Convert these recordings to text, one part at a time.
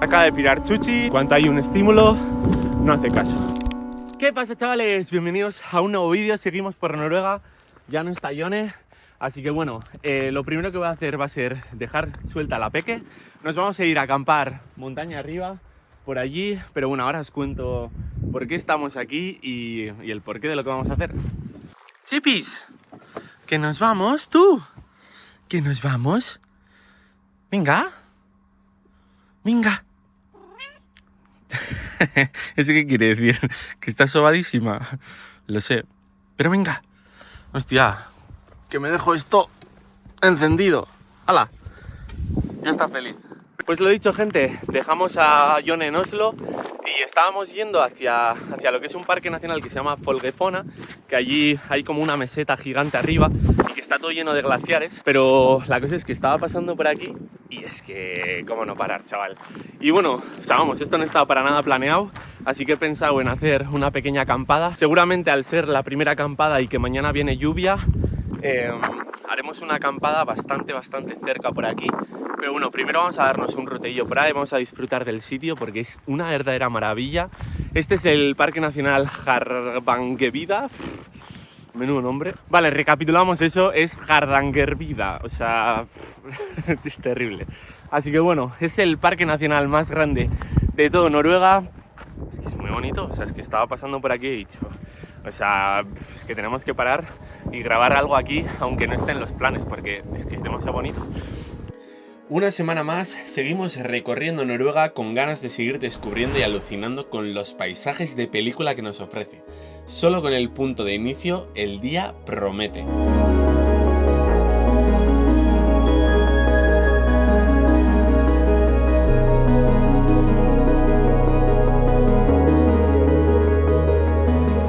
Acaba de pirar Chuchi, cuando hay un estímulo, no hace caso. ¿Qué pasa, chavales? Bienvenidos a un nuevo vídeo, seguimos por Noruega, ya no está Yone. Así que bueno, lo primero que voy a hacer va a ser dejar suelta la peque. Nos vamos a ir a acampar montaña arriba, por allí. Pero bueno, ahora os cuento por qué estamos aquí y el porqué de lo que vamos a hacer. Chipis, que nos vamos, tú. Que nos vamos. Venga. Venga. ¿Eso qué quiere decir? Que está sobadísima. Lo sé. Pero venga. Hostia. Que me dejo esto encendido. ¡Hala! Ya está feliz. Pues lo dicho, gente, dejamos a Yone en Oslo y estábamos yendo hacia lo que es un parque nacional que se llama Folgefonna, que allí hay como una meseta gigante arriba y que está todo lleno de glaciares. Pero la cosa es que estaba pasando por aquí y es que cómo no parar, chaval. Y bueno, o sea, vamos, esto no estaba para nada planeado, así que he pensado en hacer una pequeña acampada. Seguramente al ser la primera acampada y que mañana viene lluvia, haremos una acampada bastante cerca por aquí. Pero bueno, primero vamos a darnos un roteillo por ahí, vamos a disfrutar del sitio porque es una verdadera maravilla. Este es el Parque Nacional Hardangervidda. Menudo nombre. Vale, recapitulamos eso, es Hardangervidda, o sea, es terrible. Así que bueno, es el parque nacional más grande de todo Noruega. Es que es muy bonito, o sea, es que estaba pasando por aquí y he dicho, o sea, es que tenemos que parar y grabar algo aquí, aunque no esté en los planes, porque es que es demasiado bonito. Una semana más, seguimos recorriendo Noruega con ganas de seguir descubriendo y alucinando con los paisajes de película que nos ofrece. Solo con el punto de inicio, el día promete.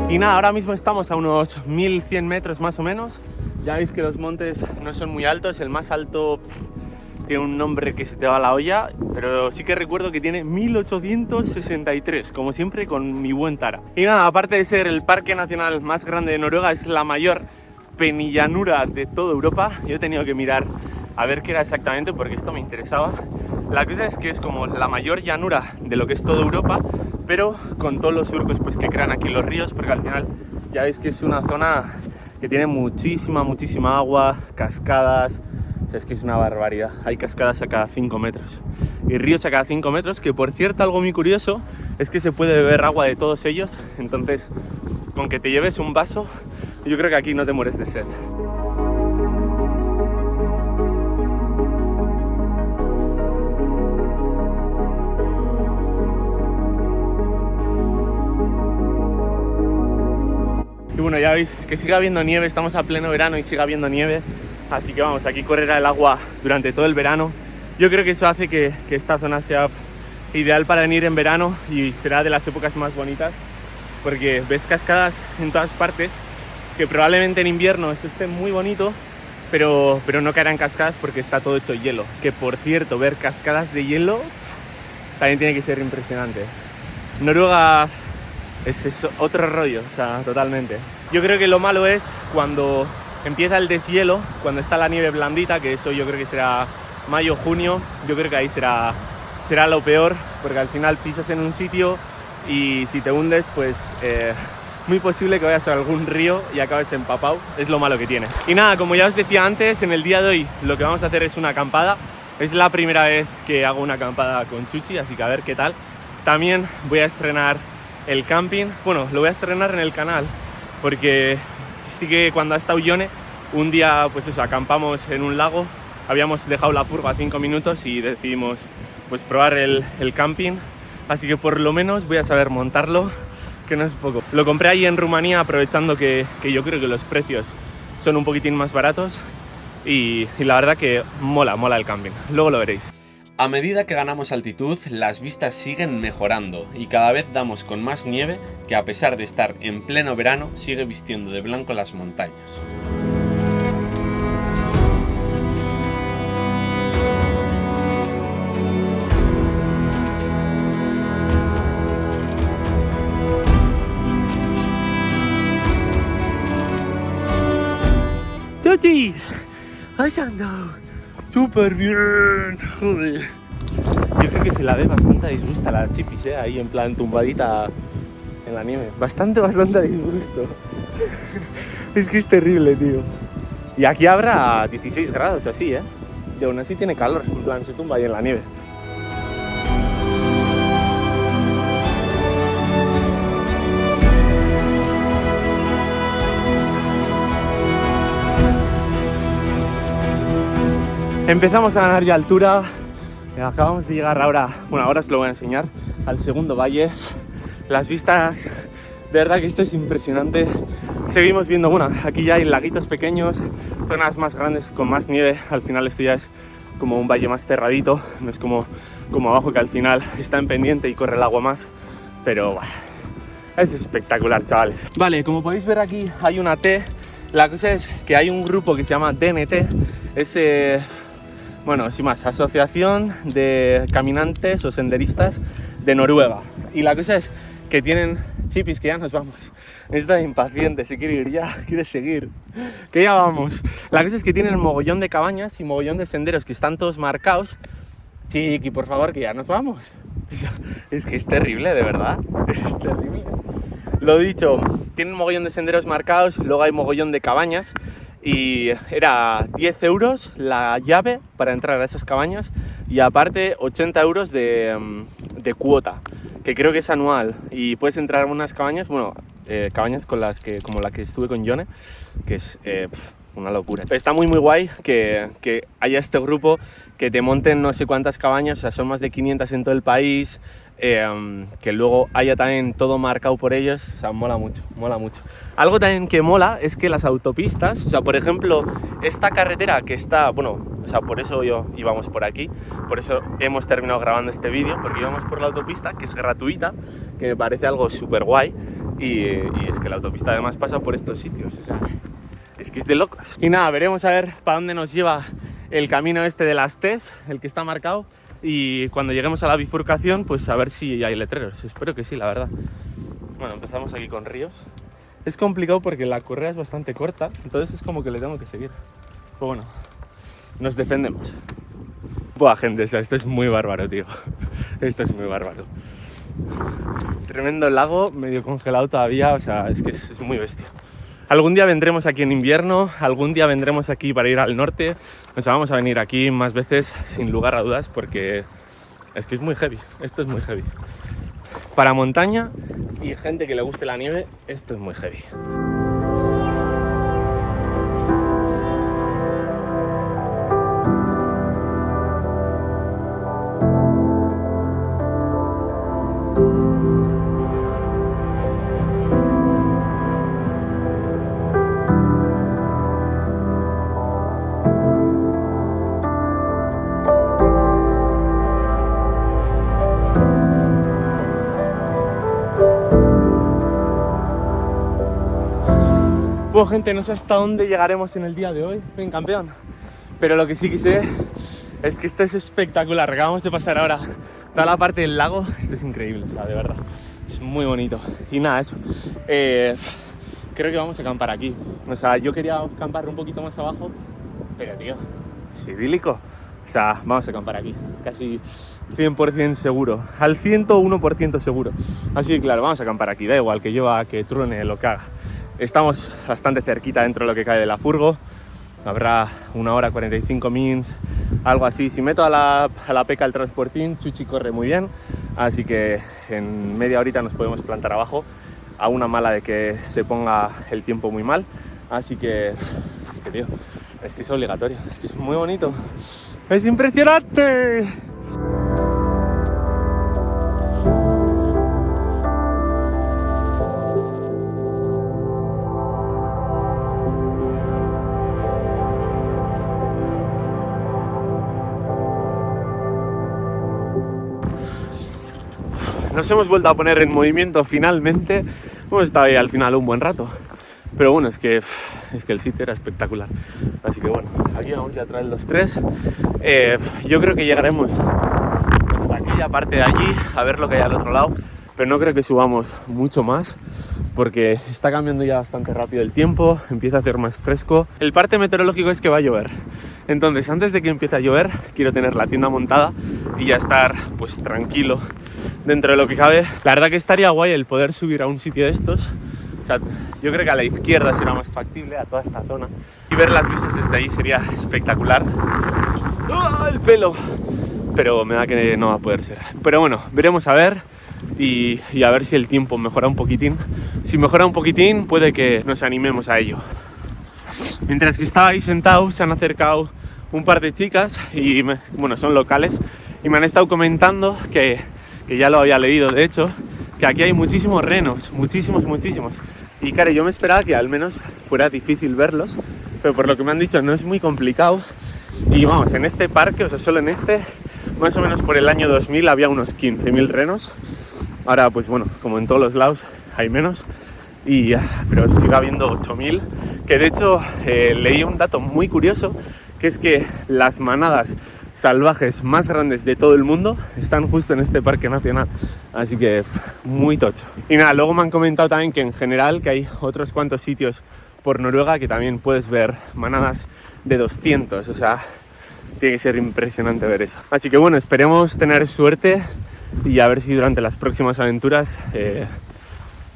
Y nada, ahora mismo estamos a unos 1100 metros más o menos. Ya veis que los montes no son muy altos, el más alto tiene un nombre que se te va a la olla, pero sí que recuerdo que tiene 1863, como siempre con mi buen Tara. Y nada, aparte de ser el parque nacional más grande de Noruega, es la mayor penillanura de toda Europa. Yo he tenido que mirar a ver qué era exactamente porque esto me interesaba. La cosa es que es como la mayor llanura de lo que es toda Europa, pero con todos los surcos pues, que crean aquí los ríos, porque al final ya veis que es una zona que tiene muchísima agua, cascadas. O sea, es que es una barbaridad. Hay cascadas a cada 5 metros y ríos a cada 5 metros, que por cierto, algo muy curioso es que se puede beber agua de todos ellos. Entonces, con que te lleves un vaso, yo creo que aquí no te mueres de sed. Y bueno, ya veis que sigue habiendo nieve, estamos a pleno verano y sigue habiendo nieve. Así que vamos, aquí correrá el agua durante todo el verano. Yo creo que eso hace que esta zona sea ideal para venir en verano y será de las épocas más bonitas, porque ves cascadas en todas partes, que probablemente en invierno esto esté muy bonito, pero no caerán cascadas porque está todo hecho de hielo. Que por cierto, ver cascadas de hielo también tiene que ser impresionante. Noruega es otro rollo, o sea, totalmente. Yo creo que lo malo es cuando empieza el deshielo, cuando está la nieve blandita, que eso yo creo que será mayo, junio. Yo creo que ahí será lo peor, porque al final pisas en un sitio y si te hundes, pues muy posible que vayas a algún río y acabes empapado. Es lo malo que tiene. Y nada, como ya os decía antes, en el día de hoy lo que vamos a hacer es una acampada. Es la primera vez que hago una acampada con Chuchi, así que a ver qué tal. También voy a estrenar el camping. Bueno, lo voy a estrenar en el canal, porque sí que cuando ha estado Yone, un día pues eso, acampamos en un lago, habíamos dejado la furgo a 5 minutos y decidimos pues probar el camping, así que por lo menos voy a saber montarlo, que no es poco. Lo compré ahí en Rumanía, aprovechando que yo creo que los precios son un poquitín más baratos y la verdad que mola el camping, luego lo veréis. A medida que ganamos altitud, las vistas siguen mejorando y cada vez damos con más nieve que, a pesar de estar en pleno verano, sigue vistiendo de blanco las montañas. ¡Tuti! ¡Has andado súper bien! Joder. Yo creo creo que se la ve bastante a disgusto a la Chipis, ahí en plan tumbadita en la nieve. Bastante a disgusto. Es que es terrible, tío. Y aquí habrá 16 grados así, Y aún así tiene calor, en plan se tumba ahí en la nieve. Empezamos a ganar ya altura. Acabamos de llegar ahora, bueno, ahora os lo voy a enseñar, al segundo valle. Las vistas, de verdad que esto es impresionante. Seguimos viendo, bueno, aquí ya hay laguitos pequeños, zonas más grandes con más nieve. Al final esto ya es como un valle más cerradito, no es como abajo que al final está en pendiente y corre el agua más. Pero bueno, es espectacular, chavales. Vale, como podéis ver aquí hay una T. La cosa es que hay un grupo que se llama DNT, bueno, sin más, Asociación de Caminantes o Senderistas de Noruega. Y la cosa es que tienen Chipis, que ya nos vamos. Está impaciente, se quiere ir ya, quiere seguir. Que ya vamos. La cosa es que tienen mogollón de cabañas y mogollón de senderos que están todos marcados. Chiqui, por favor, que ya nos vamos. Es que es terrible, de verdad. Es terrible. Lo dicho, tienen mogollón de senderos marcados, luego hay mogollón de cabañas. Y era 10 euros la llave para entrar a esas cabañas y aparte 80 euros de cuota, que creo que es anual, y puedes entrar a unas cabañas, bueno, cabañas como la que estuve con Yone, que es una locura. Pero está muy guay que haya este grupo, que te monten no sé cuántas cabañas, o sea, son más de 500 en todo el país, que luego haya también todo marcado por ellos, o sea, mola mucho, mola mucho. Algo también que mola es que las autopistas, o sea, por ejemplo, esta carretera que está, bueno, o sea, por eso íbamos por aquí, por eso hemos terminado grabando este vídeo, porque íbamos por la autopista, que es gratuita, que me parece algo súper guay, y es que la autopista además pasa por estos sitios, o sea, es que es de locos. Y nada, veremos a ver para dónde nos lleva el camino este de las T's, el que está marcado, y cuando lleguemos a la bifurcación, pues a ver si hay letreros. Espero que sí, la verdad. Bueno, empezamos aquí con ríos. Es complicado porque la correa es bastante corta, entonces es como que le tengo que seguir. Pero bueno, nos defendemos. Buah, gente, o sea, esto es muy bárbaro, tío. Esto es muy bárbaro. Tremendo lago, medio congelado todavía, o sea, es que es muy bestia. Algún día vendremos aquí en invierno, algún día vendremos aquí para ir al norte. O sea, vamos a venir aquí más veces, sin lugar a dudas, porque es que es muy heavy, esto es muy heavy. Para montaña y gente que le guste la nieve, esto es muy heavy. Bueno, gente, no sé hasta dónde llegaremos en el día de hoy, bien campeón, pero lo que sí que sé es que esto es espectacular. Acabamos de pasar ahora toda la parte del lago, esto es increíble, o sea, de verdad, es muy bonito. Y nada, eso, creo que vamos a acampar aquí. O sea, yo quería acampar un poquito más abajo, pero tío, es idílico. O sea, vamos a acampar aquí, casi 100% seguro, al 101% seguro. Así que claro, vamos a acampar aquí, da igual que llueva, que truene, lo que haga. Estamos bastante cerquita dentro de lo que cae de la furgo. Habrá 1 hora 45 mins, algo así. Si meto a la peca el transportín, Chuchi corre muy bien. Así que en media horita nos podemos plantar abajo, a una mala de que se ponga el tiempo muy mal. Así que, es que tío, es que es obligatorio, es que es muy bonito. ¡Es impresionante! Nos hemos vuelto a poner en movimiento finalmente. Hemos estado ahí al final un buen rato. Pero bueno, es que el sitio era espectacular. Así que bueno, aquí vamos ya a traer los tres. Yo creo que llegaremos hasta aquella parte de allí, a ver lo que hay al otro lado. Pero no creo que subamos mucho más, porque está cambiando ya bastante rápido el tiempo, empieza a hacer más fresco. El parte meteorológico es que va a llover. Entonces, antes de que empiece a llover, quiero tener la tienda montada y ya estar pues tranquilo dentro de lo que cabe. La verdad que estaría guay el poder subir a un sitio de estos. O sea, yo creo que a la izquierda será más factible, a toda esta zona, y ver las vistas desde ahí sería espectacular. ¡Oh, el pelo! Pero me da que no va a poder ser. Pero bueno, veremos a ver y a ver si el tiempo mejora un poquitín. Si mejora un poquitín, puede que nos animemos a ello. Mientras que estaba ahí sentado, se han acercado un par de chicas y bueno, son locales y me han estado comentando que ya lo había leído, de hecho, que aquí hay muchísimos renos, muchísimos. Y claro, yo me esperaba que al menos fuera difícil verlos, pero por lo que me han dicho no es muy complicado. Y vamos, en este parque, o sea, solo en este, más o menos por el año 2000 había unos 15.000 renos. Ahora, pues bueno, como en todos los lados hay menos, pero sigue habiendo 8.000, que de hecho leí un dato muy curioso, que es que las manadas salvajes más grandes de todo el mundo están justo en este parque nacional, así que muy tocho. Y nada, luego me han comentado también que en general que hay otros cuantos sitios por Noruega que también puedes ver manadas de 200, o sea, tiene que ser impresionante ver eso. Así que bueno, esperemos tener suerte y a ver si durante las próximas aventuras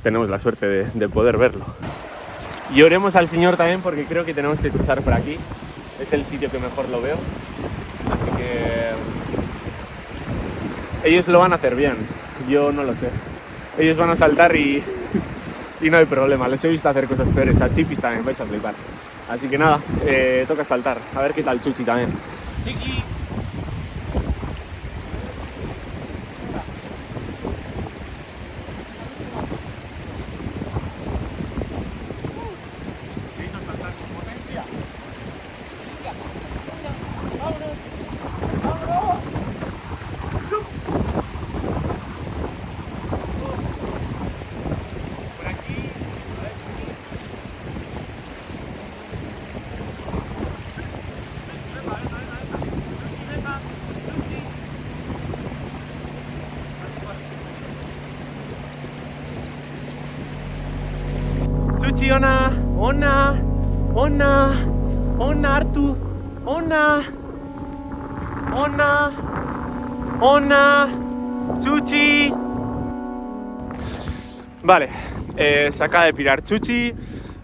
tenemos la suerte de poder verlo. Y oremos al Señor también porque creo que tenemos que cruzar por aquí, es el sitio que mejor lo veo. Así que ellos lo van a hacer bien, yo no lo sé. Ellos van a saltar y no hay problema, les he visto hacer cosas peores. A Chipis también vais a flipar. Así que nada, toca saltar, a ver qué tal Chuchi también. Chiqui. Chuchi, ona, Artu, ona, Chuchi. Vale, se acaba de pirar Chuchi.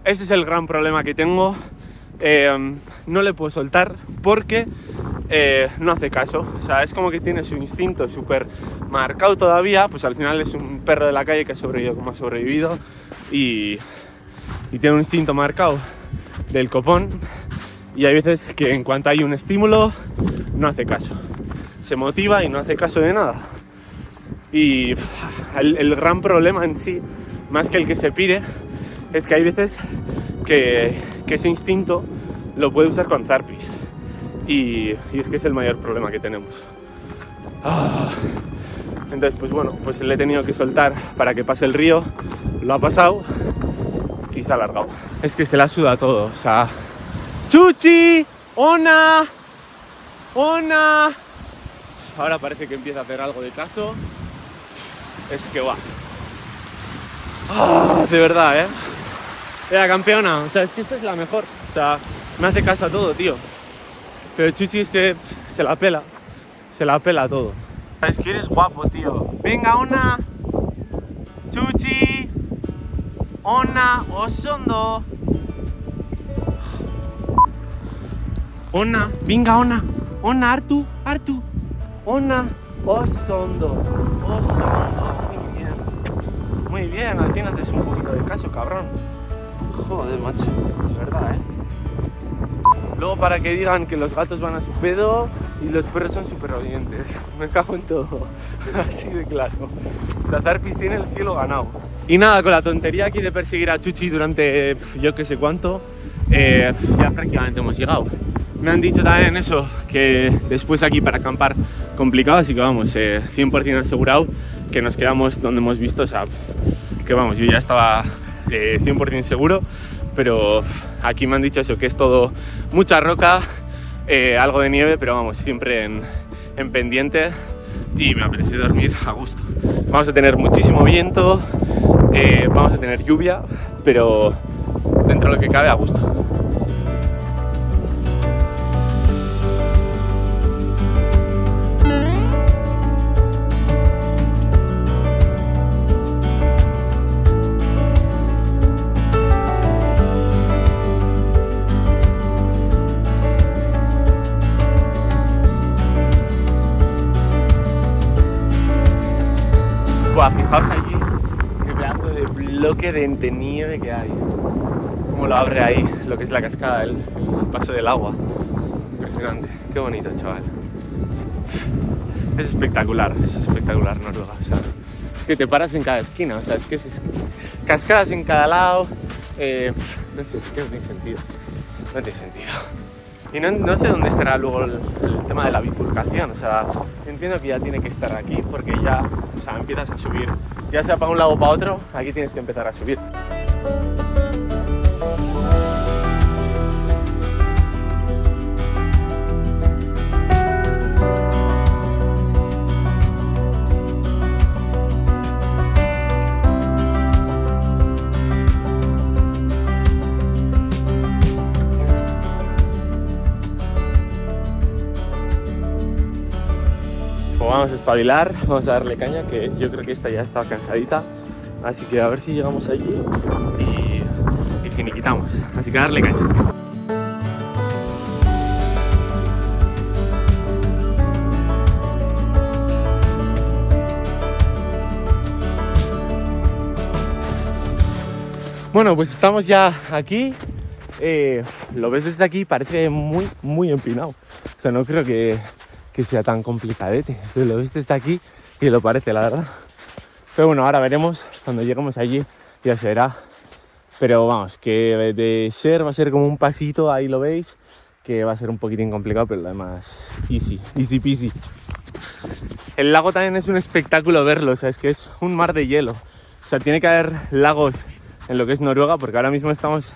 Ese es el gran problema que tengo. No le puedo soltar porque no hace caso. O sea, es como que tiene su instinto súper marcado todavía. Pues al final es un perro de la calle que ha sobrevivido como ha sobrevivido y tiene un instinto marcado del copón, y hay veces que en cuanto hay un estímulo no hace caso, se motiva y no hace caso de nada. Y el gran problema en sí, más que el que se pire, es que hay veces que ese instinto lo puede usar con zarpis, y es que es el mayor problema que tenemos. Entonces pues bueno, pues le he tenido que soltar para que pase el río, lo ha pasado y se ha alargado. Es que se la suda todo, o sea... ¡Chuchi! ¡Ona! Ahora parece que empieza a hacer algo de caso. Es que va. De verdad, la campeona, o sea, es que esta es la mejor. O sea, me hace caso a todo, tío. Pero Chuchi es que se la pela todo. Es que eres guapo, tío. Venga, Ona. Chuchi. Ona, osondo. Ona, venga, Ona. Ona, Artu. Ona, osondo. Muy bien, al fin haces un poquito de caso, cabrón. Joder, macho, de verdad, Luego para que digan que los gatos van a su pedo y los perros son súper obedientes. Me cago en todo. Así de claro. O sea, Zarpis tiene el cielo ganado. Y nada, con la tontería aquí de perseguir a Chuchi durante yo que sé cuánto, ya prácticamente hemos llegado. Me han dicho también eso, que después aquí para acampar complicado, así que vamos, 100% asegurado que nos quedamos donde hemos visto. O sea, que vamos, yo ya estaba 100% seguro, pero aquí me han dicho eso, que es todo mucha roca, algo de nieve, pero vamos, siempre en pendiente, y me apetece dormir a gusto. Vamos a tener muchísimo viento, vamos a tener lluvia, pero dentro de lo que cabe a gusto. Buah, fijaos allí qué pedazo de bloque de nieve que hay. Cómo lo abre ahí, lo que es la cascada, el paso del agua. Impresionante, qué bonito, chaval. Es espectacular Noruega. O sea, es que te paras en cada esquina, o sea, es que es cascadas en cada lado. No sé, es que no tiene sentido. No tiene sentido. Y no sé dónde estará luego el tema de la bifurcación, o sea, entiendo que ya tiene que estar aquí porque ya, o sea, empiezas a subir, ya sea para un lado o para otro, aquí tienes que empezar a subir. Vamos a espabilar, vamos a darle caña, que yo creo que esta ya está cansadita, así que a ver si llegamos allí y finiquitamos, así que a darle caña. Bueno, pues estamos ya aquí, lo ves desde aquí, parece muy empinado, o sea, no creo que sea tan complicadete, pero lo ves desde aquí y lo parece, la verdad. Pero bueno, ahora veremos, cuando lleguemos allí ya se verá. Pero vamos, que de ser va a ser como un pasito, ahí lo veis, que va a ser un poquitín complicado, pero lo demás easy peasy. El lago también es un espectáculo verlo, o sea, es que es un mar de hielo. O sea, tiene que haber lagos en lo que es Noruega, porque ahora mismo estamos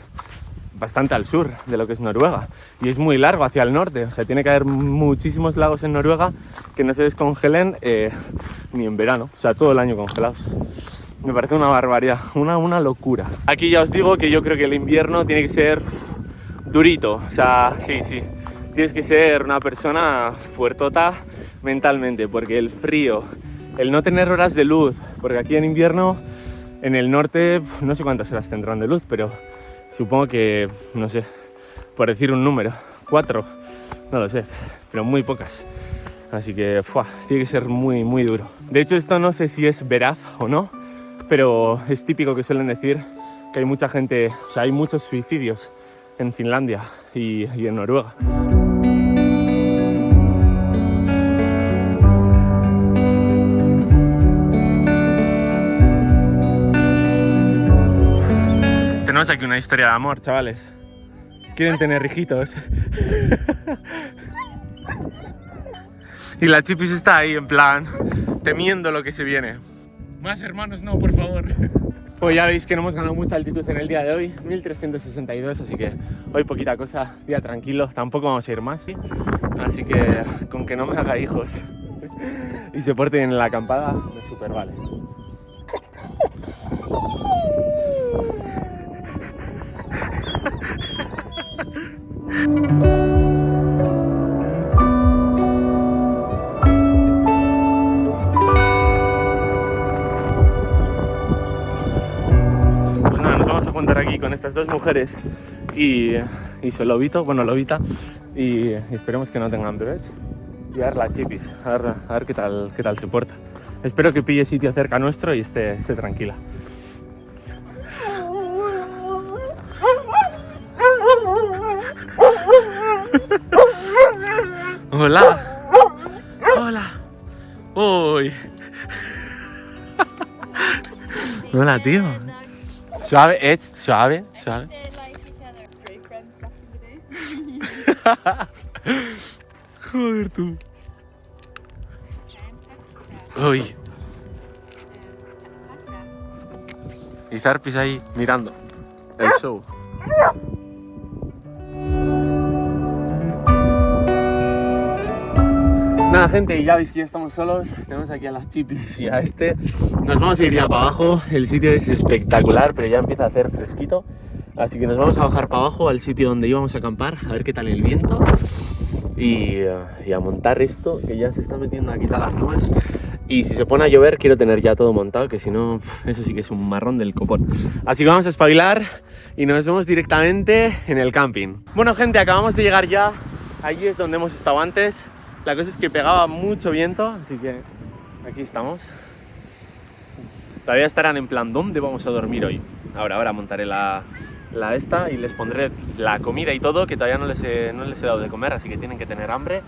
bastante al sur de lo que es Noruega y es muy largo hacia el norte, o sea, tiene que haber muchísimos lagos en Noruega que no se descongelen ni en verano, o sea, todo el año congelados. Me parece una barbaridad, una locura. Aquí ya os digo que yo creo que el invierno tiene que ser durito, o sea, sí, tienes que ser una persona fuertota mentalmente, porque el frío, el no tener horas de luz, porque aquí en invierno en el norte no sé cuántas horas tendrán de luz, pero supongo que, no sé, por decir un número, 4, no lo sé, pero muy pocas. Así que, tiene que ser muy duro. De hecho, esto no sé si es veraz o no, pero es típico que suelen decir que hay mucha gente, o sea, hay muchos suicidios en Finlandia y en Noruega. Tenemos aquí una historia de amor, chavales. Quieren tener hijitos. Y la Chipis está ahí en plan temiendo lo que se viene. Más hermanos no, por favor. Pues ya veis que no hemos ganado mucha altitud en el día de hoy, 1362, así que hoy poquita cosa, día tranquilo, tampoco vamos a ir más, ¿sí? Así que con que no me haga hijos y se porte bien en la acampada, me super vale. Pues nada, nos vamos a juntar aquí con estas dos mujeres y su lobito, bueno, lobita, y esperemos que no tengan bebés. Y a ver la Chipis, a ver qué tal se porta. Espero que pille sitio cerca nuestro y esté tranquila. Hola. Hola. Uy. Hola, tío. Suave, suave. Joder, tú. Uy. Y Zarpis ahí mirando el show. Nada, gente, y ya veis que ya estamos solos. Tenemos aquí a las Chipis y a este. Nos vamos a ir ya para abajo. El sitio es espectacular, pero ya empieza a hacer fresquito. Así que nos vamos a bajar para abajo al sitio donde íbamos a acampar, a ver qué tal el viento. Y a montar esto, que ya se está metiendo aquí todas las nubes. Y si se pone a llover, quiero tener ya todo montado, que si no, eso sí que es un marrón del copón. Así que vamos a espabilar y nos vemos directamente en el camping. Bueno, gente, acabamos de llegar ya. Allí es donde hemos estado antes. La cosa es que pegaba mucho viento, así que aquí estamos. todavía estarán en plan, ¿dónde vamos a dormir hoy? Ahora montaré la esta y les pondré la comida y todo, que todavía no les he dado de comer, así que tienen que tener hambre.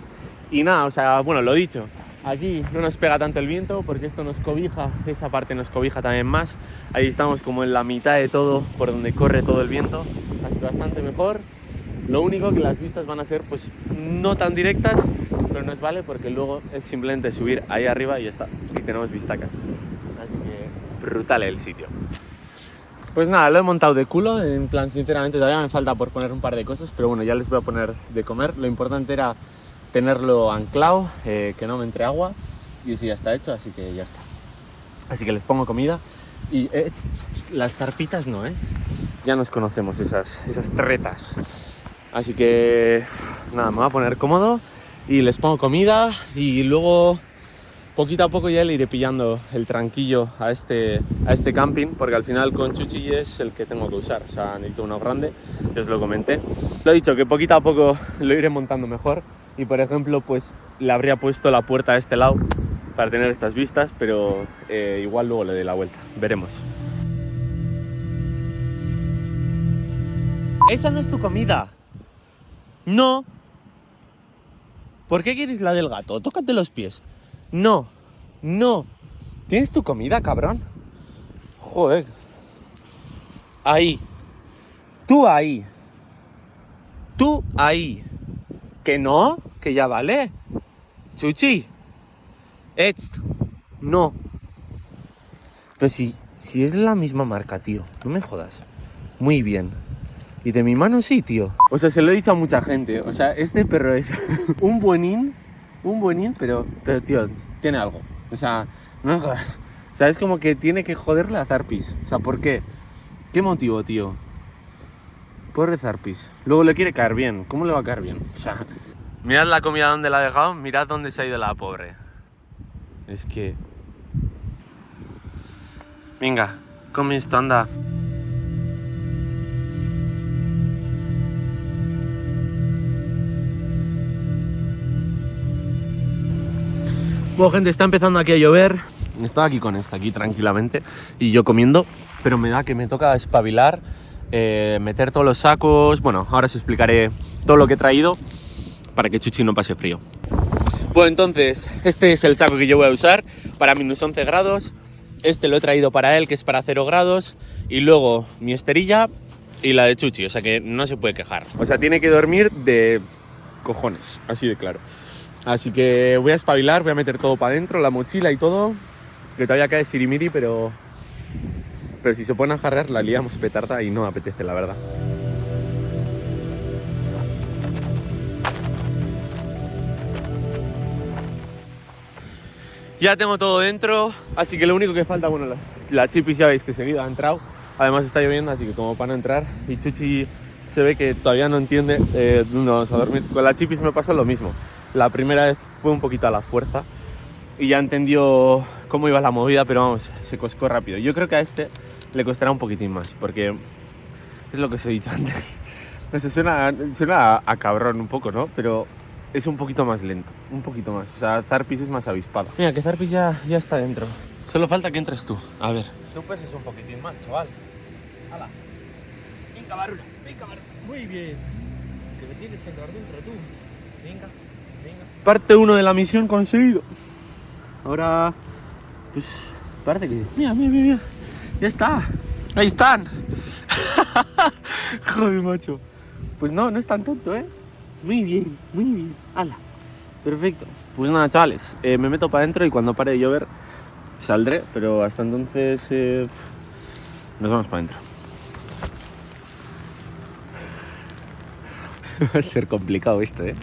Y nada, o sea, bueno, lo dicho, aquí no nos pega tanto el viento porque esto nos cobija, esa parte nos cobija también más. Ahí estamos como en la mitad de todo, por donde corre todo el viento, así que bastante mejor. Lo único que las vistas van a ser pues no tan directas, pero nos vale porque luego es simplemente subir ahí arriba y ya está, y tenemos vistacas. Así que brutal el sitio. Pues nada, lo he montado de culo, en plan, sinceramente todavía me falta por poner un par de cosas, pero bueno, ya les voy a poner de comer. Lo importante era tenerlo anclado, que no me entre agua, y eso ya está hecho, así que ya está. Así que les pongo comida y las tarpitas no, ya nos conocemos esas tretas. Así que nada, me voy a poner cómodo y les pongo comida y luego poquito a poco ya le iré pillando el tranquillo a este camping, porque al final con Chuchi es el que tengo que usar, o sea, necesito uno grande, ya os lo comenté. Lo he dicho, que poquito a poco lo iré montando mejor y, por ejemplo, pues le habría puesto la puerta a este lado para tener estas vistas, pero igual luego le doy la vuelta, veremos. Esa no es tu comida. No. ¿Por qué quieres la del gato? Tócate los pies. No, no. ¿Tienes tu comida, cabrón? Joder. Ahí. Tú ahí. Tú ahí. ¿Que no? ¿Que ya vale? Chuchi. No. Pero si es la misma marca, tío. No me jodas. Muy bien. Y de mi mano sí, tío. O sea, se lo he dicho a mucha gente. O sea, este perro es un buenín, pero tío, tiene algo. O sea, no me jodas. O sea, es como que tiene que joderle a Zarpis. O sea, ¿por qué? ¿Qué motivo, tío? Pobre Zarpis. Luego le quiere caer bien. ¿Cómo le va a caer bien? O sea, mirad la comida donde la ha dejado, mirad dónde se ha ido la pobre. Es que... Venga, come esto, anda. Bueno, gente, está empezando aquí a llover. Estaba aquí con esta, aquí tranquilamente, y yo comiendo, pero me da que me toca espabilar, meter todos los sacos. Bueno, ahora os explicaré todo lo que he traído para que Chuchi no pase frío. Bueno, entonces, este es el saco que yo voy a usar para minus 11 grados. Este lo he traído para él, que es para 0 grados. Y luego mi esterilla y la de Chuchi, o sea que no se puede quejar. O sea, tiene que dormir de cojones, así de claro. Así que voy a espabilar, voy a meter todo para adentro, la mochila y todo, que todavía cae sirimiri, pero si se ponen a jarrear la liamos petarda y no me apetece, la verdad. Ya tengo todo dentro, así que lo único que falta, bueno, la Chipis ya veis que seguido ha entrado, además está lloviendo, así que como para no entrar, y Chuchi se ve que todavía no entiende dónde vamos a dormir. Con la Chipis me pasa lo mismo. La primera vez fue un poquito a la fuerza y ya entendió cómo iba la movida, pero vamos, se coscó rápido. Yo creo que a este le costará un poquitín más, porque es lo que os he dicho antes. Eso suena a cabrón un poco, ¿no? Pero es un poquito más lento, un poquito más. O sea, Zarpis es más avispado. Mira, que Zarpis ya está dentro. Solo falta que entres tú. A ver. Tú peses un poquitín más, chaval. ¡Hala! Venga, Barula. Muy bien. Que me tienes que entrar dentro tú. Venga. Parte 1 de la misión conseguido. Ahora, pues, parece que... Mira. Ya está. Ahí están. Joder, macho. Pues no es tan tonto, ¿eh? Muy bien. Hala. Perfecto. Pues nada, chavales. Me meto para adentro y cuando pare de llover saldré. Pero hasta entonces nos vamos para adentro. Va a ser complicado esto, ¿eh?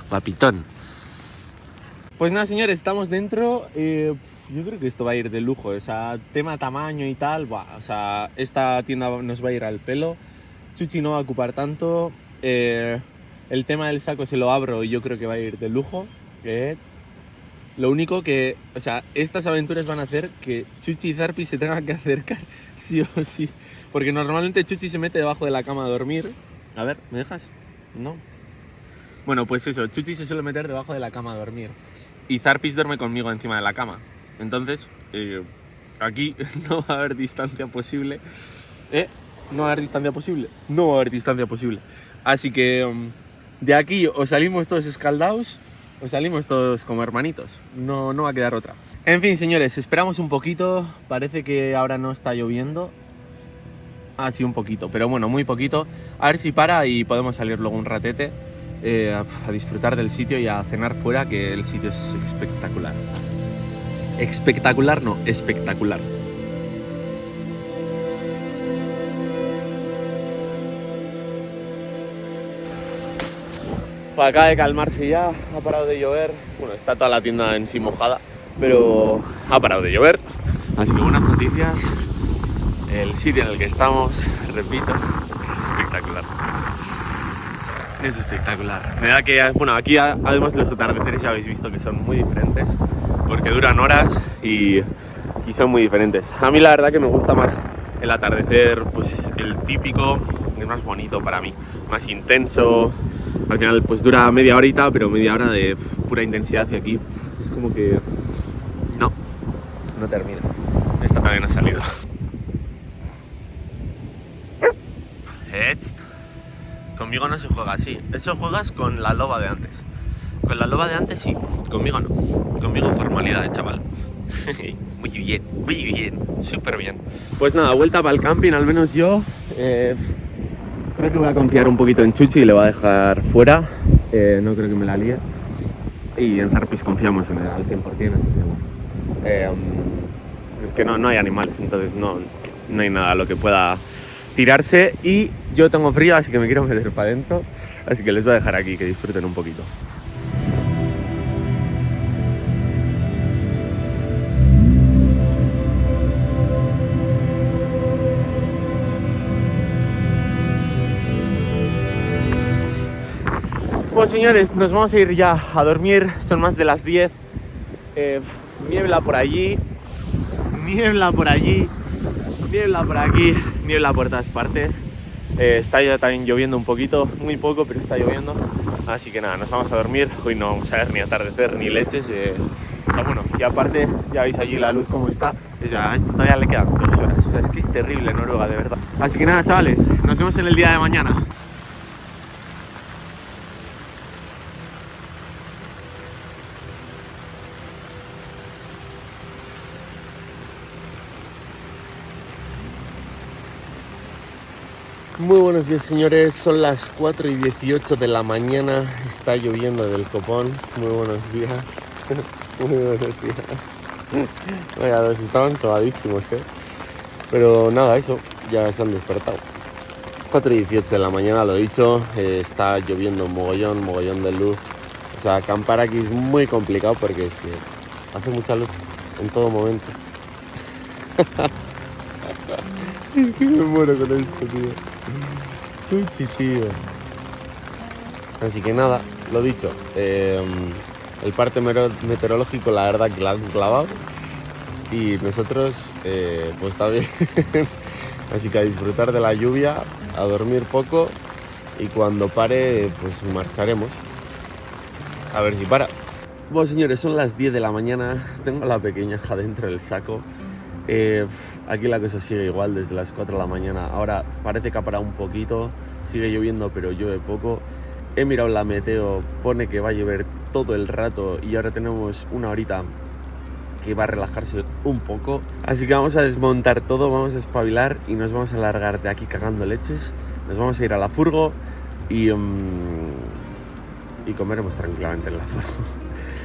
Papitón. Pues nada, señores, estamos dentro. Yo creo que esto va a ir de lujo. O sea, tema tamaño y tal, o sea, esta tienda nos va a ir al pelo. Chuchi no va a ocupar tanto. El tema del saco se lo abro y yo creo que va a ir de lujo. Lo único que, o sea, estas aventuras van a hacer que Chuchi y Zarpis se tengan que acercar sí o sí. Porque normalmente Chuchi se mete debajo de la cama a dormir. A ver, ¿me dejas? No. Bueno, pues eso, Chuchi se suele meter debajo de la cama a dormir. Y Zarpis duerme conmigo encima de la cama. Entonces, aquí no va a haber distancia posible. No va a haber distancia posible. No va a haber distancia posible. Así que de aquí o salimos todos escaldados o salimos todos como hermanitos. No va a quedar otra. En fin, señores, esperamos un poquito. Parece que ahora no está lloviendo. Ah, sí, un poquito, pero bueno, muy poquito. A ver si para y podemos salir luego un ratete a disfrutar del sitio y a cenar fuera, que el sitio es espectacular. Espectacular, no, espectacular. Pues acaba de calmarse ya, ha parado de llover. Bueno, está toda la tienda en sí mojada, pero ha parado de llover. Así que buenas noticias. El sitio en el que estamos, repito, es espectacular. Es espectacular. Me da que, bueno, aquí además los atardeceres ya habéis visto que son muy diferentes, porque duran horas y son muy diferentes. A mí la verdad que me gusta más el atardecer, pues el típico, es más bonito para mí, más intenso. Al final pues dura media horita, pero media hora de pura intensidad, y aquí es como que no termina. Esta también ha salido. Conmigo no se juega así. Eso juegas con la loba de antes. Con la loba de antes sí, conmigo no. Conmigo formalidad, chaval. Muy bien, súper bien. Pues nada, vuelta para el camping, al menos yo. Creo que voy a confiar un poquito en Chuchi y le voy a dejar fuera. No creo que me la líe. Y en Zarpis confiamos en él al 100%. Así que bueno. Es que no hay animales, entonces no hay nada a lo que pueda tirarse, y yo tengo frío, así que me quiero meter para adentro, así que les voy a dejar aquí que disfruten un poquito. Bueno, señores, nos vamos a ir ya a dormir, son más de las 10. Niebla por allí, niebla por allí, niebla por aquí, niebla por todas partes. Está ya también lloviendo un poquito, muy poco, pero está lloviendo. Así que nada, nos vamos a dormir. Hoy no vamos a ver ni atardecer ni leches. O sea, bueno, y aparte, ya veis allí la luz como está. A esto todavía le quedan 2 horas. O sea, es que es terrible Noruega, de verdad. Así que nada, chavales, nos vemos en el día de mañana. Muy buenos días, señores, son las 4:18 de la mañana, está lloviendo del copón. Muy buenos días. Muy buenos días. Vaya, dos, estaban sobadísimos, pero nada, eso, ya se han despertado. 4:18 de la mañana, lo he dicho, está lloviendo mogollón de luz. O sea, acampar aquí es muy complicado porque es que hace mucha luz en todo momento. Es que me muero con esto, tío. Chuchi, tío. Así que nada, lo dicho, el parte meteorológico la verdad que la han clavado, y nosotros pues está bien. Así que a disfrutar de la lluvia, a dormir poco, y cuando pare pues marcharemos a ver si para. Bueno, señores, son las 10 de la mañana, tengo a la pequeñaja dentro del saco. Aquí la cosa sigue igual desde las 4 de la mañana. Ahora parece que ha parado un poquito, sigue lloviendo pero llueve poco. He mirado la meteo, pone que va a llover todo el rato, y ahora tenemos una horita que va a relajarse un poco. Así que vamos a desmontar todo, vamos a espabilar y nos vamos a largar de aquí cagando leches. Nos vamos a ir a la furgo y comeremos tranquilamente en la furgo.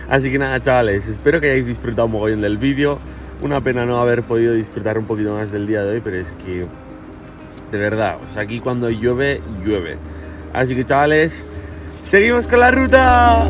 Así que nada, chavales, espero que hayáis disfrutado un mogollón del vídeo. Una pena no haber podido disfrutar un poquito más del día de hoy, pero es que, de verdad, o sea, aquí cuando llueve, llueve. Así que, chavales, ¡seguimos con la ruta!